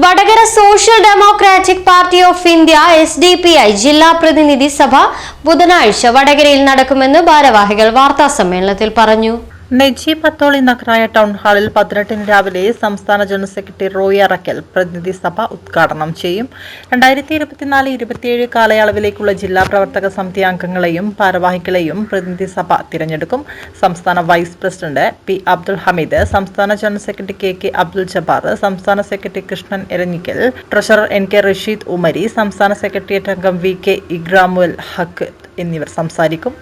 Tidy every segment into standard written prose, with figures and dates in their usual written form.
Vadakara social democratic party of India SDPI ജില്ലാ പ്രതിനിധി സഭ ബുധനാഴ്ച വടകരയിൽ നടക്കുമെന്ന് ഭാരവാഹികൾ വാർത്താസമ്മേളനത്തിൽ പറഞ്ഞു. നജീബ് അത്തോളി നഗറായ ടൗൺ ഹാളിൽ 18 രാവിലെ സംസ്ഥാന ജനറൽ സെക്രട്ടറി റോയി അറക്കൽ പ്രതിനിധി സഭ ഉദ്ഘാടനം ചെയ്യും. 2024-27 കാലയളവിലേക്കുള്ള ജില്ലാ പ്രവർത്തക സമിതി അംഗങ്ങളെയും ഭാരവാഹികളെയും പ്രതിനിധി സഭ തിരഞ്ഞെടുക്കും. സംസ്ഥാന vice president P. Abdul Hameed, സംസ്ഥാന general secretary K. Abdul Jabbar, സംസ്ഥാന secretary Krishnan Eranhikkal, treasurer N. K. Rasheed Umari, സംസ്ഥാന സെക്രട്ടേറിയറ്റ് അംഗം V. K. ഇഗ്രാമുൽ ഹക്ക് എന്നിവർ സംസാരിക്കും.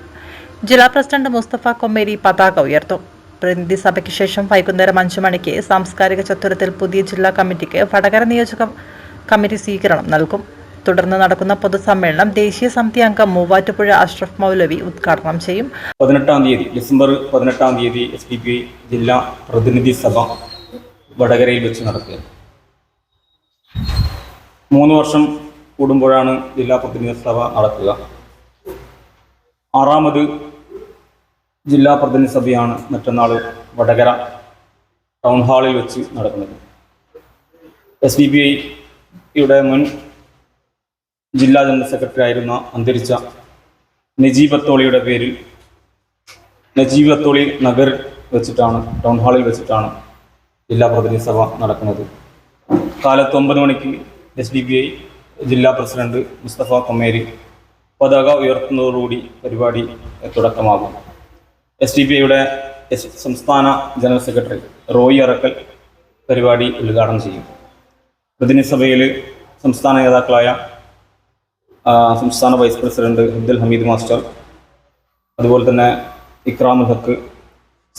ജില്ലാ പ്രസിഡന്റ് മുസ്തഫ കൊമ്മേരി പതാക ഉയർത്തും. പ്രതിനിധി സഭയ്ക്ക് ശേഷം വൈകുന്നേരം 5 മണിക്ക് സാംസ്കാരിക ചത്വരത്തിൽ പുതിയ ജില്ലാ കമ്മിറ്റിക്ക് വടകര നിയോജക കമ്മിറ്റി സ്വീകരണം നൽകും. തുടർന്ന് നടക്കുന്ന പൊതുസമ്മേളനം ദേശീയ സമിതി അംഗം മൂവാറ്റുപുഴ അഷ്റഫ് മൗലവി ഉദ്ഘാടനം ചെയ്യും. ഡിസംബർ 18 SDPI ജില്ലാ പ്രതിനിധി സഭ വടകരയിൽ വെച്ച് നടക്കുക. 3 വർഷം കൂടുമ്പോഴാണ് ജില്ലാ പ്രതിനിധി സഭ നടക്കുക. 6ാമത് ജില്ലാ പ്രതിനിധി സഭയാണ് മറ്റന്നാൾ വടകര ടൗൺ ഹാളിൽ വെച്ച് നടക്കുന്നത്. SDPIയുടെ മുൻ ജില്ലാ ജനറൽ സെക്രട്ടറി ആയിരുന്ന അന്തരിച്ച നജീബ് അത്തോളിയുടെ പേരിൽ നജീബ് അത്തോളി നഗർ വെച്ചിട്ടാണ് ടൗൺ ഹാളിൽ വെച്ചിട്ടാണ് ജില്ലാ പ്രതിനിധി സഭ നടക്കുന്നത്. കാലത്ത് 9 മണിക്ക് SDPI ജില്ലാ പ്രസിഡന്റ് മുസ്തഫ കൊമ്മേരി പതാക ഉയർത്തുന്നതോടുകൂടി പരിപാടി തുടക്കമാകും. SDPIയുടെ സംസ്ഥാന ജനറൽ സെക്രട്ടറി റോയി അറക്കൽ പരിപാടി ഉദ്ഘാടനം ചെയ്യും. പ്രതിനിധി സഭയിൽ സംസ്ഥാന നേതാക്കളായ സംസ്ഥാന vice president Abdul Hameed master, അതുപോലെ തന്നെ ഇക്രാമുൽ ഹക്ക്,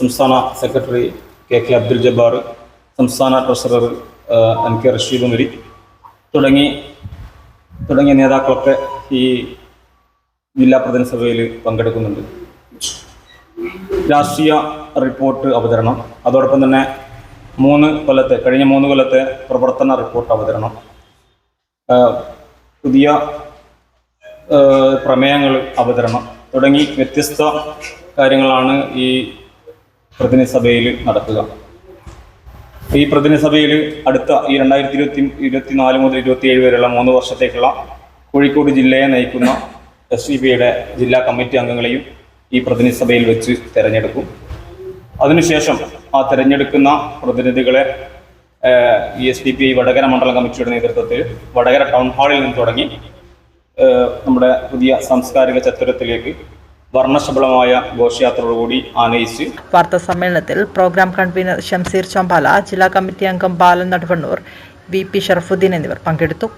സംസ്ഥാന സെക്രട്ടറി K. അബ്ദുൽ ജബ്ബാർ, സംസ്ഥാന treasurer N. K. Rasheed Umari തുടങ്ങിയ നേതാക്കളൊക്കെ ഈ ജില്ലാ പ്രതിനിധി സഭയിൽ പങ്കെടുക്കുന്നുണ്ട്. രാഷ്ട്രീയ റിപ്പോർട്ട് അവതരണം, അതോടൊപ്പം തന്നെ കഴിഞ്ഞ 3 കൊല്ലത്തെ പ്രവർത്തന റിപ്പോർട്ട് അവതരണം, പുതിയ പ്രമേയങ്ങൾ അവതരണം തുടങ്ങി വ്യത്യസ്ത കാര്യങ്ങളാണ് ഈ പ്രതിനിധി സഭയിൽ നടക്കുക. ഈ പ്രതിനിധി സഭയിൽ അടുത്ത ഈ 2024 മുതൽ 27 വരെയുള്ള 3 വർഷത്തേക്കുള്ള കോഴിക്കോട് ജില്ലയെ നയിക്കുന്ന SDPIയുടെ ജില്ലാ കമ്മിറ്റി അംഗങ്ങളെയും ഈ പ്രതിനിധി സഭയിൽ വെച്ച് തിരഞ്ഞെടുക്കും. അതിനുശേഷം ആ തിരഞ്ഞെടുക്കുന്ന പ്രതിനിധികളെ ഈ SDPI വടകര മണ്ഡലം കമ്മിറ്റിയുടെ നേതൃത്വത്തിൽ വടകര ടൗൺ ഹാളിൽ നിന്ന് തുടങ്ങി നമ്മുടെ പുതിയ സാംസ്കാരിക ചത്വരത്തിലേക്ക് വർണ്ണശബളമായ ഘോഷയാത്രയോടുകൂടി ആനയിച്ച് വാർത്താ സമ്മേളനത്തിൽ പ്രോഗ്രാം കൺവീനർ ഷംസീർ ചമ്പാല, ജില്ലാ കമ്മിറ്റി അംഗം ബാലൻ നടുവണ്ണൂർ, VP ഷറഫുദ്ദീൻ എന്നിവർ പങ്കെടുത്തു.